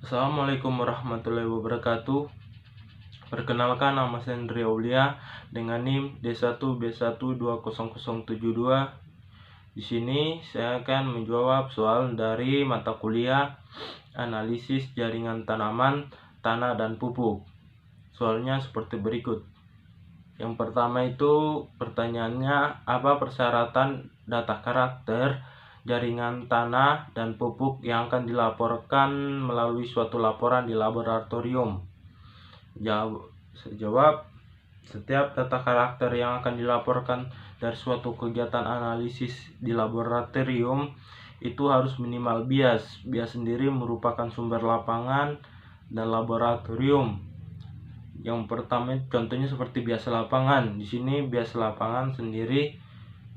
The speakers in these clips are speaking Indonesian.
Assalamualaikum warahmatullahi wabarakatuh. Perkenalkan, nama saya Hendri Aulia dengan NIM D1B1200072. Di sini saya akan menjawab soal dari mata kuliah Analisis Jaringan Tanaman, Tanah dan Pupuk. Soalnya seperti berikut. Yang pertama itu pertanyaannya, apa persyaratan data karakter jaringan tanah dan pupuk yang akan dilaporkan melalui suatu laporan di laboratorium? Jawab, setiap data karakter yang akan dilaporkan dari suatu kegiatan analisis di laboratorium itu harus minimal bias. Bias sendiri merupakan sumber lapangan dan laboratorium. Yang pertama contohnya seperti bias lapangan. Di sini bias lapangan sendiri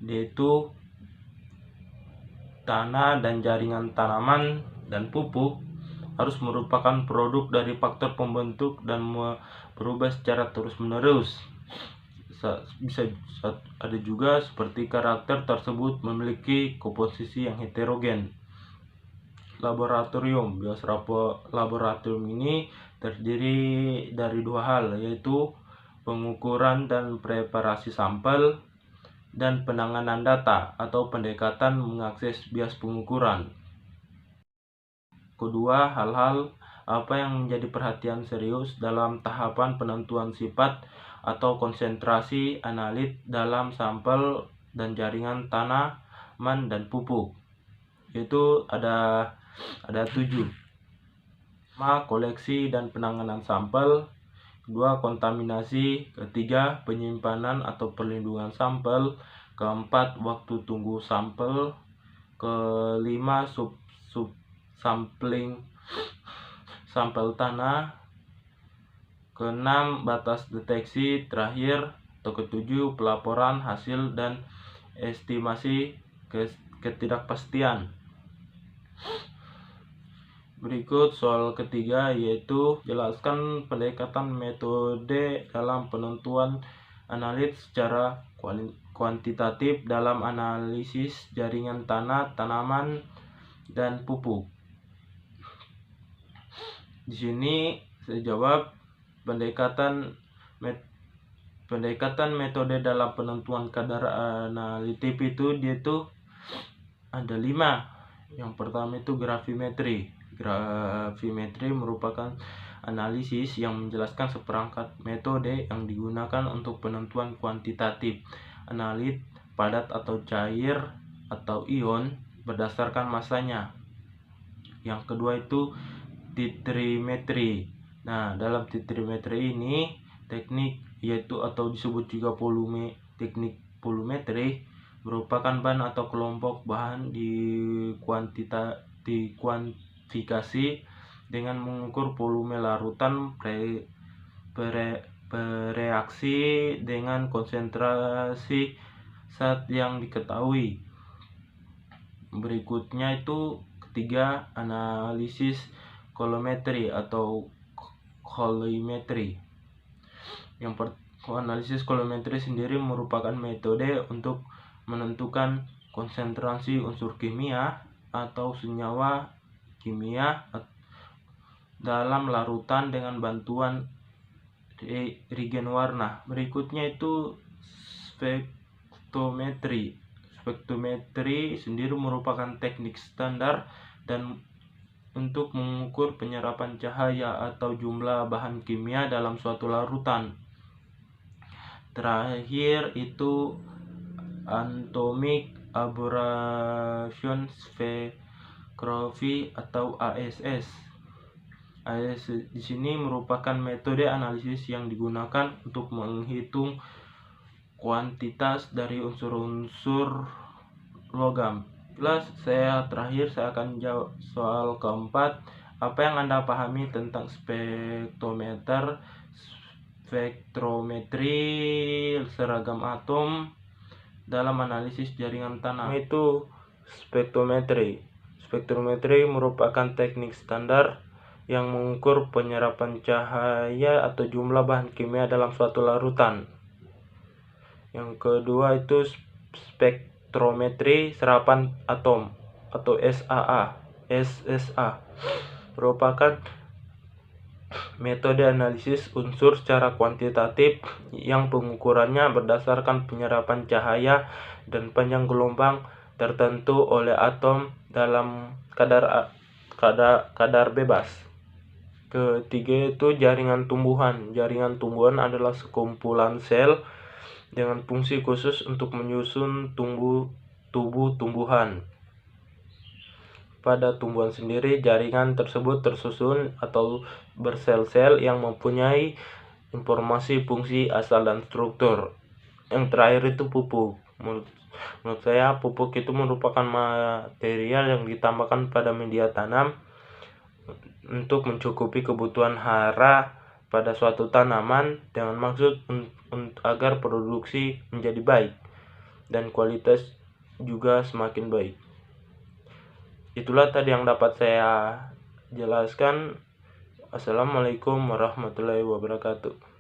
yaitu tanah dan jaringan tanaman dan pupuk harus merupakan produk dari faktor pembentuk dan berubah secara terus-menerus. Bisa ada juga seperti karakter tersebut memiliki komposisi yang heterogen. Laboratorium. Bias laboratorium ini terdiri dari dua hal, yaitu pengukuran dan preparasi sampel dan penanganan data atau pendekatan mengakses bias pengukuran. Kedua, hal-hal apa yang menjadi perhatian serius dalam tahapan penentuan sifat atau konsentrasi analit dalam sampel dan jaringan tanaman dan pupuk, yaitu ada 7. Koleksi dan penanganan sampel. Kedua, kontaminasi. Ketiga, penyimpanan atau perlindungan sampel. Keempat, waktu tunggu sampel. Kelima, sampling sampel tanah. Keenam, batas deteksi. Terakhir atau ketujuh, pelaporan hasil dan estimasi ketidakpastian. Berikut soal ketiga, yaitu jelaskan pendekatan metode dalam penentuan analit secara kuantitatif dalam analisis jaringan tanah, tanaman, dan pupuk. Di sini saya jawab, pendekatan metode dalam penentuan kadar analitik itu ada 5. Yang pertama itu gravimetri. Gravimetri merupakan analisis yang menjelaskan seperangkat metode yang digunakan untuk penentuan kuantitatif analit padat atau cair atau ion berdasarkan masanya. Yang kedua itu titrimetri. Nah, dalam titrimetri ini teknik yaitu atau disebut juga teknik volumetri merupakan bahan atau kelompok bahan dikuantifikasi dengan mengukur volume larutan bereaksi dengan konsentrasi zat yang diketahui. Berikutnya itu ketiga, analisis kolometri atau kolimetri. Analisis kolometri sendiri merupakan metode untuk menentukan konsentrasi unsur kimia atau senyawa kimia dalam larutan dengan bantuan reagen warna. Berikutnya itu spektrometri. Spektrometri sendiri merupakan teknik standar dan untuk mengukur penyerapan cahaya atau jumlah bahan kimia dalam suatu larutan. Terakhir itu atomic aberration spectroscopy atau ASS. ASS di sini merupakan metode analisis yang digunakan untuk menghitung kuantitas dari unsur-unsur logam. Terakhir saya akan jawab soal keempat. Apa yang Anda pahami tentang spektrometer, spektrometri, seragam atom dalam analisis jaringan tanah? Itu spektrometri. Spektrometri merupakan teknik standar yang mengukur penyerapan cahaya atau jumlah bahan kimia dalam suatu larutan. Yang kedua itu spektrometri serapan atom atau SSA merupakan Metode analisis unsur secara kuantitatif yang pengukurannya berdasarkan penyerapan cahaya dan panjang gelombang tertentu oleh atom dalam kadar bebas. Ketiga itu jaringan tumbuhan. Jaringan tumbuhan adalah sekumpulan sel dengan fungsi khusus untuk menyusun tubuh tumbuhan. Pada tumbuhan sendiri, jaringan tersebut tersusun atau bersel-sel yang mempunyai informasi fungsi, asal, dan struktur. Yang terakhir itu pupuk. Menurut saya pupuk itu merupakan material yang ditambahkan pada media tanam untuk mencukupi kebutuhan hara pada suatu tanaman dengan maksud agar produksi menjadi baik dan kualitas juga semakin baik. Itulah tadi yang dapat saya jelaskan. Assalamualaikum warahmatullahi wabarakatuh.